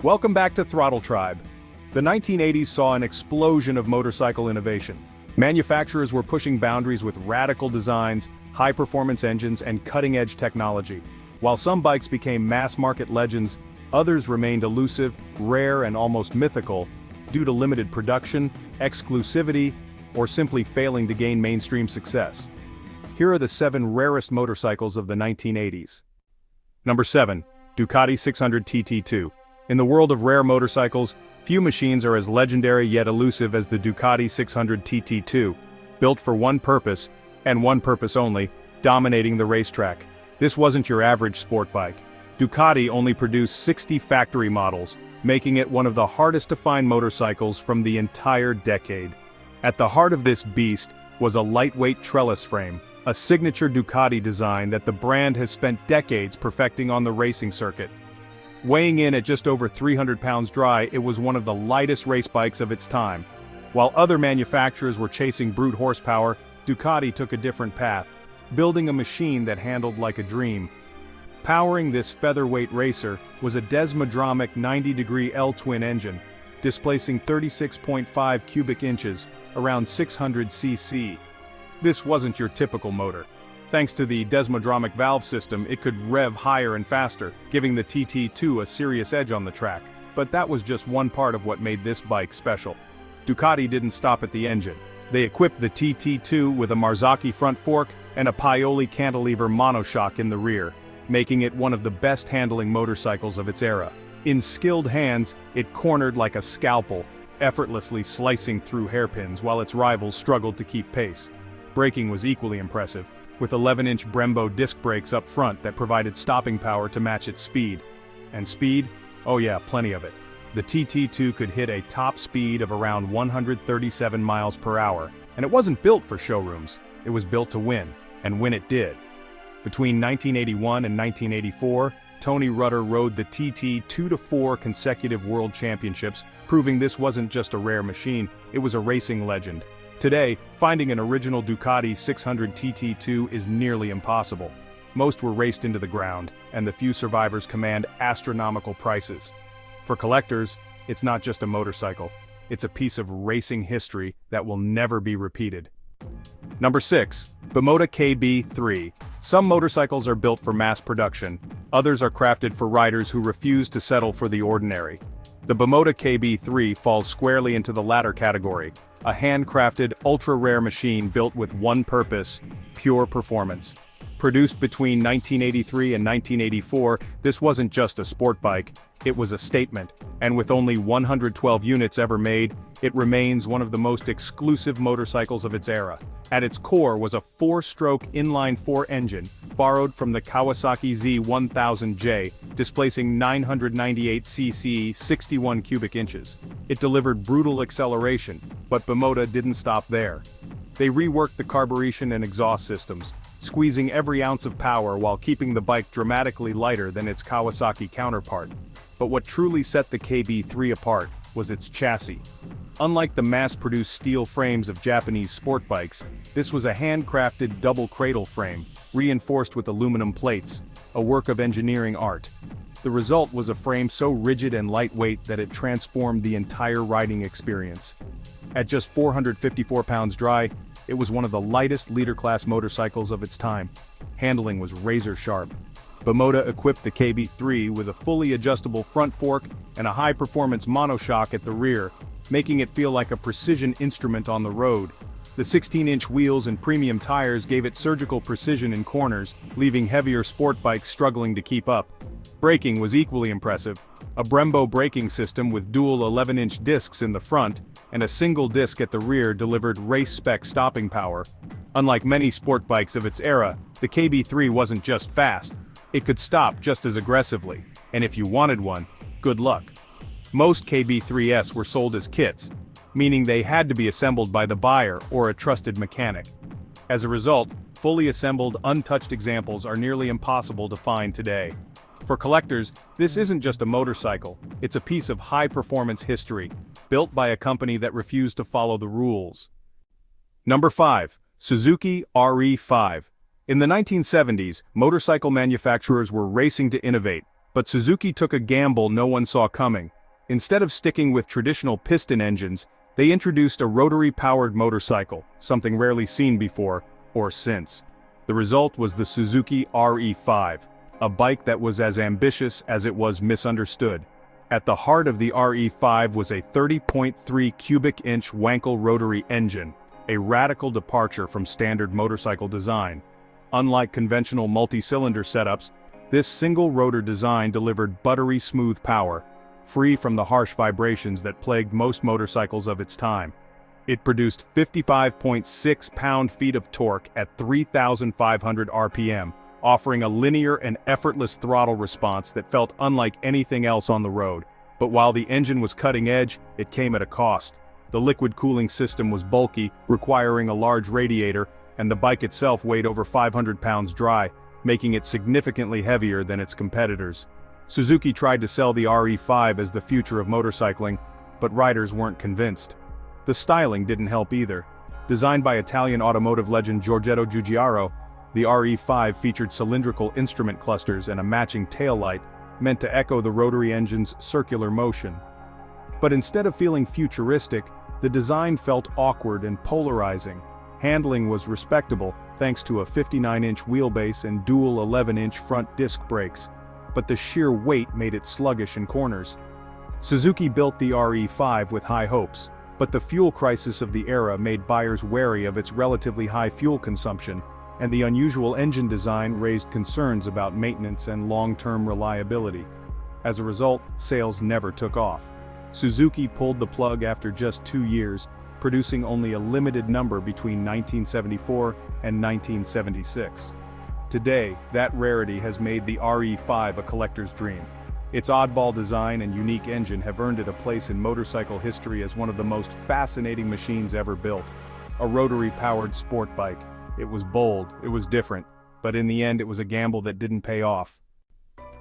Welcome back to Throttle Tribe. The 1980s saw an explosion of motorcycle innovation. Manufacturers were pushing boundaries with radical designs, high-performance engines, and cutting-edge technology. While some bikes became mass-market legends, others remained elusive, rare, and almost mythical due to limited production, exclusivity, or simply failing to gain mainstream success. Here are the 7 rarest motorcycles of the 1980s. Number 7. Ducati 600 TT2. In the world of rare motorcycles, few machines are as legendary yet elusive as the Ducati 600 TT2, built for one purpose, and one purpose only, dominating the racetrack. This wasn't your average sport bike. Ducati only produced 60 factory models, making it one of the hardest to find motorcycles from the entire decade. At the heart of this beast was a lightweight trellis frame, a signature Ducati design that the brand has spent decades perfecting on the racing circuit. Weighing in at just over 300 pounds dry, it was one of the lightest race bikes of its time. While other manufacturers were chasing brute horsepower, Ducati took a different path, building a machine that handled like a dream. Powering this featherweight racer was a Desmodromic 90-degree L-twin engine, displacing 36.5 cubic inches, around 600 cc. This wasn't your typical motor. Thanks to the Desmodromic valve system, it could rev higher and faster, giving the TT2 a serious edge on the track. But that was just one part of what made this bike special. Ducati didn't stop at the engine. They equipped the TT2 with a Marzocchi front fork and a Paoli cantilever monoshock in the rear, making it one of the best handling motorcycles of its era. In skilled hands, it cornered like a scalpel, effortlessly slicing through hairpins while its rivals struggled to keep pace. Braking was equally impressive, with 11-inch Brembo disc brakes up front that provided stopping power to match its speed. And speed? Oh yeah, plenty of it. The TT2 could hit a top speed of around 137 miles per hour, and it wasn't built for showrooms. It was built to win, and win it did. Between 1981 and 1984, Tony Rutter rode the TT 2 to 4 consecutive world championships, proving this wasn't just a rare machine, it was a racing legend. Today, finding an original Ducati 600 TT2 is nearly impossible. Most were raced into the ground, and the few survivors command astronomical prices. For collectors, it's not just a motorcycle, it's a piece of racing history that will never be repeated. Number 6. Bimota KB3. Some motorcycles are built for mass production, others are crafted for riders who refuse to settle for the ordinary. The Bimota KB3 falls squarely into the latter category, a handcrafted, ultra-rare machine built with one purpose: pure performance. Produced between 1983 and 1984, this wasn't just a sport bike, it was a statement, and with only 112 units ever made, it remains one of the most exclusive motorcycles of its era. At its core was a 4-stroke inline-4 engine, borrowed from the Kawasaki Z1000J, displacing 998 cc, 61 cubic inches. It delivered brutal acceleration, but Bimota didn't stop there. They reworked the carburation and exhaust systems, squeezing every ounce of power while keeping the bike dramatically lighter than its Kawasaki counterpart. But what truly set the KB3 apart was its chassis. Unlike the mass-produced steel frames of Japanese sport bikes, this was a handcrafted double cradle frame, reinforced with aluminum plates, a work of engineering art. The result was a frame so rigid and lightweight that it transformed the entire riding experience. At just 454 pounds dry, it was one of the lightest leader-class motorcycles of its time. Handling was razor-sharp. Bimota equipped the KB3 with a fully adjustable front fork and a high-performance monoshock at the rear, making it feel like a precision instrument on the road. The 16-inch wheels and premium tires gave it surgical precision in corners, leaving heavier sport bikes struggling to keep up. Braking was equally impressive. A Brembo braking system with dual 11-inch discs in the front and a single disc at the rear delivered race-spec stopping power. Unlike many sport bikes of its era, the KB3 wasn't just fast. It could stop just as aggressively, and if you wanted one, good luck. Most KB3s were sold as kits, meaning they had to be assembled by the buyer or a trusted mechanic. As a result, fully assembled, untouched examples are nearly impossible to find today. For collectors, this isn't just a motorcycle, it's a piece of high-performance history, built by a company that refused to follow the rules. Number 5. Suzuki RE5. In the 1970s, motorcycle manufacturers were racing to innovate, But Suzuki took a gamble no one saw coming. Instead of sticking with traditional piston engines, they introduced a rotary-powered motorcycle, something rarely seen before, or since. The result was the Suzuki RE5, a bike that was as ambitious as it was misunderstood. At the heart of the RE5 was a 30.3 cubic inch Wankel rotary engine, a radical departure from standard motorcycle design. Unlike conventional multi-cylinder setups, this single-rotor design delivered buttery smooth power, free from the harsh vibrations that plagued most motorcycles of its time. It produced 55.6 pound-feet of torque at 3,500 RPM, offering a linear and effortless throttle response that felt unlike anything else on the road. But while the engine was cutting-edge, it came at a cost. The liquid cooling system was bulky, requiring a large radiator, and the bike itself weighed over 500 pounds dry, making it significantly heavier than its competitors. Suzuki tried to sell the RE5 as the future of motorcycling, but riders weren't convinced. The styling didn't help either. Designed by Italian automotive legend Giorgetto Giugiaro, the RE5 featured cylindrical instrument clusters and a matching taillight, meant to echo the rotary engine's circular motion. But instead of feeling futuristic, the design felt awkward and polarizing. Handling was respectable, thanks to a 59-inch wheelbase and dual 11-inch front disc brakes, but the sheer weight made it sluggish in corners. Suzuki built the RE5 with high hopes, but the fuel crisis of the era made buyers wary of its relatively high fuel consumption, and the unusual engine design raised concerns about maintenance and long-term reliability. As a result, sales never took off. Suzuki pulled the plug after just 2 years, producing only a limited number between 1974 and 1976. Today, that rarity has made the RE5 a collector's dream. Its oddball design and unique engine have earned it a place in motorcycle history as one of the most fascinating machines ever built. A rotary-powered sport bike. It was bold, it was different, but in the end it was a gamble that didn't pay off.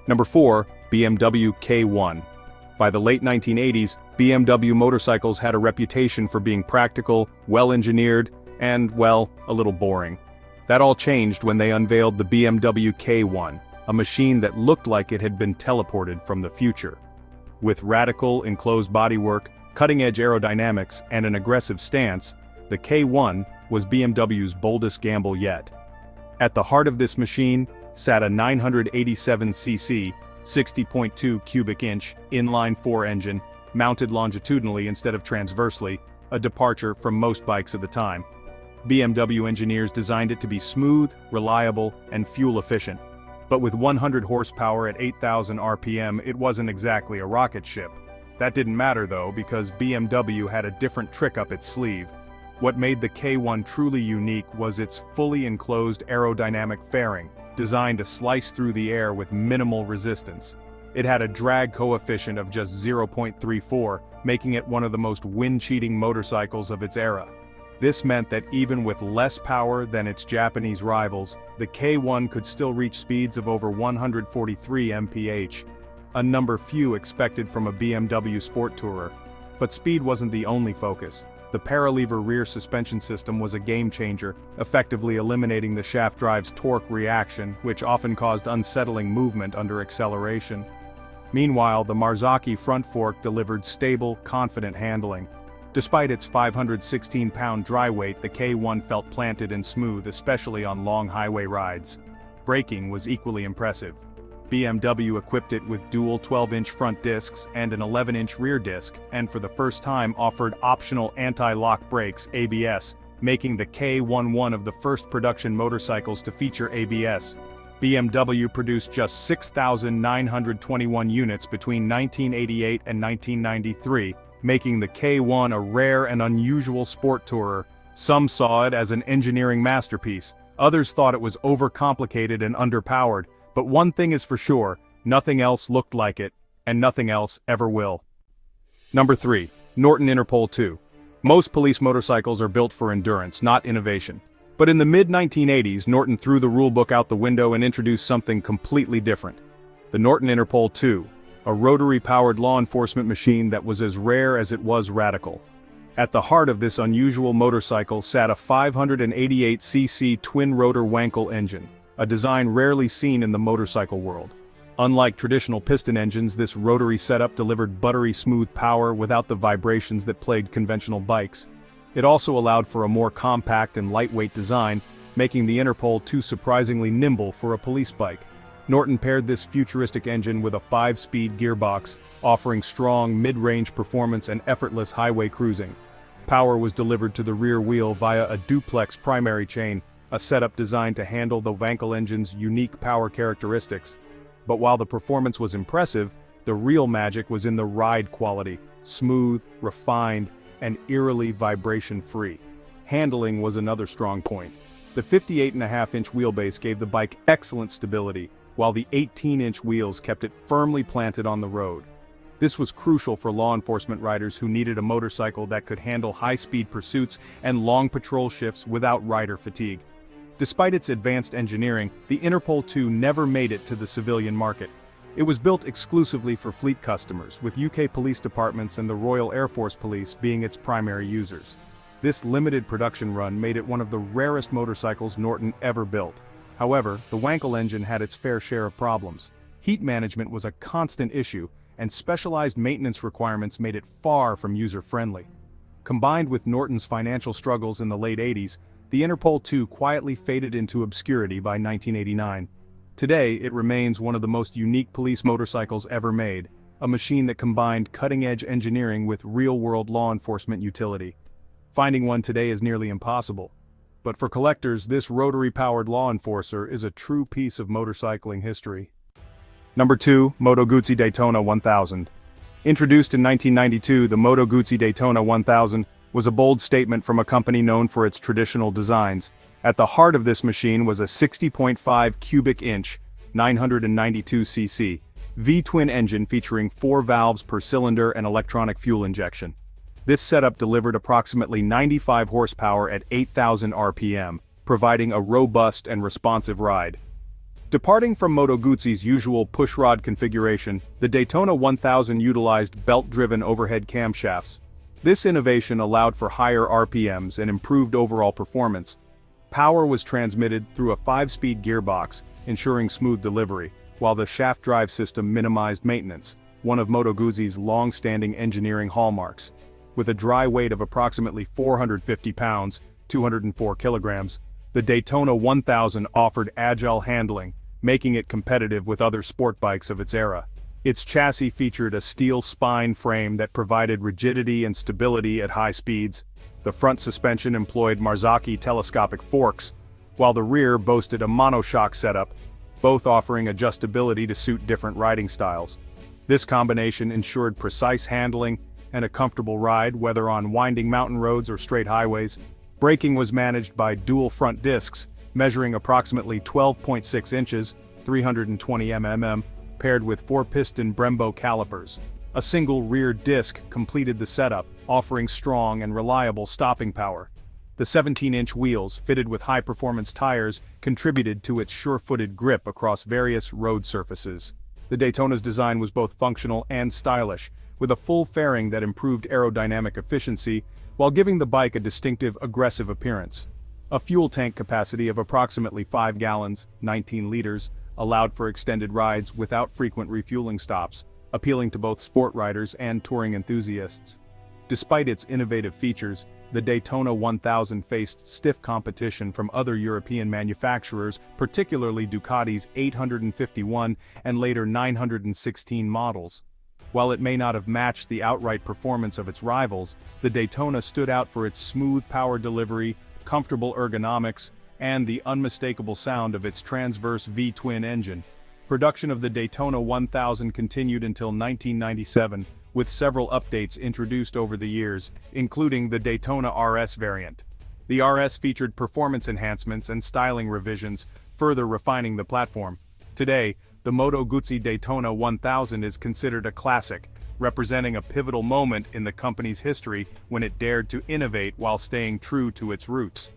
Number 4, BMW K1. By the late 1980s, BMW motorcycles had a reputation for being practical, well-engineered, and, well, a little boring. That all changed when they unveiled the BMW K1, a machine that looked like it had been teleported from the future. With radical, enclosed bodywork, cutting-edge aerodynamics, and an aggressive stance, the K1 was BMW's boldest gamble yet. At the heart of this machine sat a 987cc, 60.2 cubic inch, inline-4 engine, mounted longitudinally instead of transversely, a departure from most bikes of the time. BMW engineers designed it to be smooth, reliable, and fuel-efficient. But with 100 horsepower at 8,000 RPM, it wasn't exactly a rocket ship. That didn't matter though, because BMW had a different trick up its sleeve. What made the K1 truly unique was its fully enclosed aerodynamic fairing, designed to slice through the air with minimal resistance. It had a drag coefficient of just 0.34, making it one of the most wind-cheating motorcycles of its era. This meant that even with less power than its Japanese rivals, the K1 could still reach speeds of over 143 mph, a number few expected from a BMW sport tourer. But speed wasn't the only focus. The paralever rear suspension system was a game-changer, effectively eliminating the shaft drive's torque reaction, which often caused unsettling movement under acceleration. Meanwhile, the Marzocchi front fork delivered stable, confident handling. Despite its 516-pound dry weight, the K1 felt planted and smooth, especially on long highway rides. Braking was equally impressive. BMW equipped it with dual 12-inch front discs and an 11-inch rear disc, and for the first time offered optional anti-lock brakes (ABS), making the K1 one of the first production motorcycles to feature ABS. BMW produced just 6,921 units between 1988 and 1993, making the K1 a rare and unusual sport tourer. Some saw it as an engineering masterpiece, others thought it was overcomplicated and underpowered. But one thing is for sure, nothing else looked like it, and nothing else ever will. Number 3. Norton Interpol 2. Most police motorcycles are built for endurance, not innovation. But in the mid-1980s, Norton threw the rulebook out the window and introduced something completely different. The Norton Interpol 2, a rotary-powered law enforcement machine that was as rare as it was radical. At the heart of this unusual motorcycle sat a 588cc twin-rotor Wankel engine, a design rarely seen in the motorcycle world. Unlike traditional piston engines, this rotary setup delivered buttery smooth power without the vibrations that plagued conventional bikes. It also allowed for a more compact and lightweight design, making the Interpol 2 surprisingly nimble for a police bike. Norton paired this futuristic engine with a 5-speed gearbox, offering strong mid-range performance and effortless highway cruising. Power was delivered to the rear wheel via a duplex primary chain, a setup designed to handle the Wankel engine's unique power characteristics. But while the performance was impressive, the real magic was in the ride quality: smooth, refined, and eerily vibration-free. Handling was another strong point. The 58.5-inch wheelbase gave the bike excellent stability, while the 18-inch wheels kept it firmly planted on the road. This was crucial for law enforcement riders who needed a motorcycle that could handle high-speed pursuits and long patrol shifts without rider fatigue. Despite its advanced engineering, the Interpol 2 never made it to the civilian market. It was built exclusively for fleet customers, with UK police departments and the Royal Air Force Police being its primary users. This limited production run made it one of the rarest motorcycles Norton ever built. However, the Wankel engine had its fair share of problems. Heat management was a constant issue, and specialized maintenance requirements made it far from user-friendly. Combined with Norton's financial struggles in the late 80s, the Interpol 2 quietly faded into obscurity by 1989. Today, it remains one of the most unique police motorcycles ever made, a machine that combined cutting-edge engineering with real-world law enforcement utility. Finding one today is nearly impossible. But for collectors, this rotary-powered law enforcer is a true piece of motorcycling history. Number 2, Moto Guzzi Daytona 1000. Introduced in 1992, the Moto Guzzi Daytona 1000 was a bold statement from a company known for its traditional designs. At the heart of this machine was a 60.5 cubic inch, 992cc, V-twin engine featuring 4 valves per cylinder and electronic fuel injection. This setup delivered approximately 95 horsepower at 8,000 RPM, providing a robust and responsive ride. Departing from Moto Guzzi's usual pushrod configuration, the Daytona 1000 utilized belt-driven overhead camshafts. This innovation allowed for higher RPMs and improved overall performance. Power was transmitted through a 5-speed gearbox, ensuring smooth delivery, while the shaft drive system minimized maintenance, one of Moto Guzzi's long-standing engineering hallmarks. With a dry weight of approximately 450 pounds, 204 kilograms, the Daytona 1000 offered agile handling, making it competitive with other sport bikes of its era. Its chassis featured a steel spine frame that provided rigidity and stability at high speeds. The front suspension employed Marzocchi telescopic forks, while the rear boasted a monoshock setup, both offering adjustability to suit different riding styles. This combination ensured precise handling and a comfortable ride, whether on winding mountain roads or straight highways. Braking was managed by dual front discs, measuring approximately 12.6 inches, 320 mm, paired with 4-piston Brembo calipers. A single rear disc completed the setup, offering strong and reliable stopping power. The 17-inch wheels, fitted with high-performance tires, contributed to its sure-footed grip across various road surfaces. The Daytona's design was both functional and stylish, with a full fairing that improved aerodynamic efficiency, while giving the bike a distinctive, aggressive appearance. A fuel tank capacity of approximately 5 gallons, 19 liters, allowed for extended rides without frequent refueling stops, appealing to both sport riders and touring enthusiasts. Despite its innovative features, the Daytona 1000 faced stiff competition from other European manufacturers, particularly Ducati's 851 and later 916 models. While it may not have matched the outright performance of its rivals, the Daytona stood out for its smooth power delivery, comfortable ergonomics, and the unmistakable sound of its transverse V-twin engine. Production of the Daytona 1000 continued until 1997, with several updates introduced over the years, including the Daytona RS variant. The RS featured performance enhancements and styling revisions, further refining the platform. Today, the Moto Guzzi Daytona 1000 is considered a classic, representing a pivotal moment in the company's history when it dared to innovate while staying true to its roots.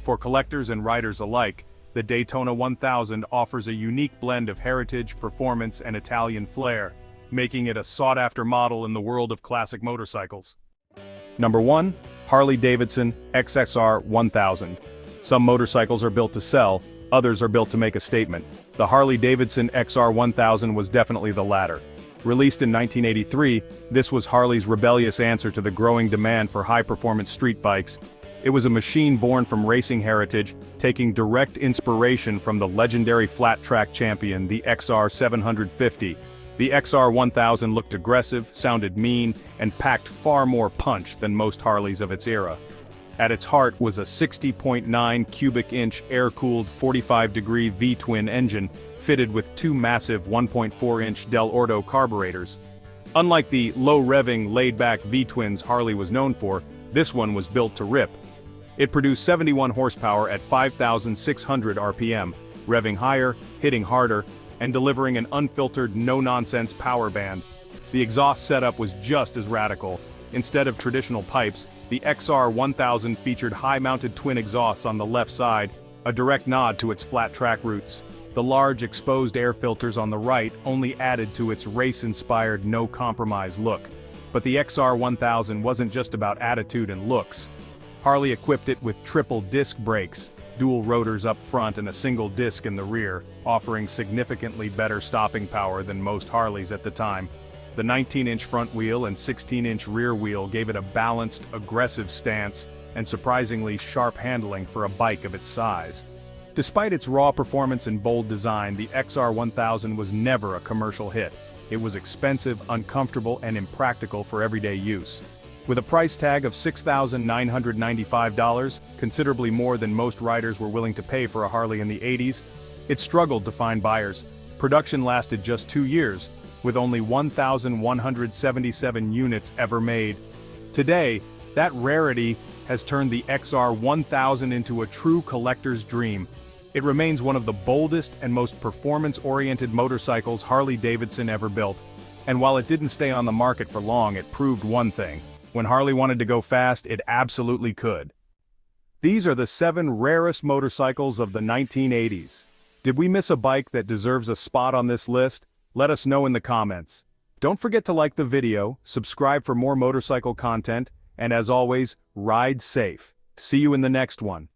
For collectors and riders alike, the Daytona 1000 offers a unique blend of heritage, performance, and Italian flair, making it a sought-after model in the world of classic motorcycles. Number 1. Harley-Davidson XSR 1000. Some motorcycles are built to sell, Others are built to make a statement. The Harley-Davidson XR1000 was definitely the latter. Released in 1983, this was Harley's rebellious answer to the growing demand for high-performance street bikes. It was a machine born from racing heritage, taking direct inspiration from the legendary flat-track champion, the XR750. The XR1000 looked aggressive, sounded mean, and packed far more punch than most Harleys of its era. At its heart was a 60.9 cubic inch air-cooled 45-degree V-twin engine, fitted with two massive 1.4-inch Del Orto carburetors. Unlike the low-revving, laid-back V-twins Harley was known for, this one was built to rip. It produced 71 horsepower at 5,600 RPM, revving higher, hitting harder, and delivering an unfiltered, no-nonsense power band. The exhaust setup was just as radical. Instead of traditional pipes, the XR1000 featured high-mounted twin exhausts on the left side, a direct nod to its flat-track roots. The large exposed air filters on the right only added to its race-inspired, no-compromise look. But the XR1000 wasn't just about attitude and looks. Harley equipped it with triple disc brakes, dual rotors up front and a single disc in the rear, offering significantly better stopping power than most Harleys at the time. The 19-inch front wheel and 16-inch rear wheel gave it a balanced, aggressive stance and surprisingly sharp handling for a bike of its size. Despite its raw performance and bold design, the XR1000 was never a commercial hit. It was expensive, uncomfortable, and impractical for everyday use. With a price tag of $6,995, considerably more than most riders were willing to pay for a Harley in the 80s, it struggled to find buyers. Production lasted just 2 years, with only 1,177 units ever made. Today, that rarity has turned the XR1000 into a true collector's dream. It remains one of the boldest and most performance-oriented motorcycles Harley-Davidson ever built. And while it didn't stay on the market for long, it proved one thing. When Harley wanted to go fast, it absolutely could. These are the 7 rarest motorcycles of the 1980s. Did we miss a bike that deserves a spot on this list? Let us know in the comments. Don't forget to like the video, subscribe for more motorcycle content, and as always, ride safe. See you in the next one.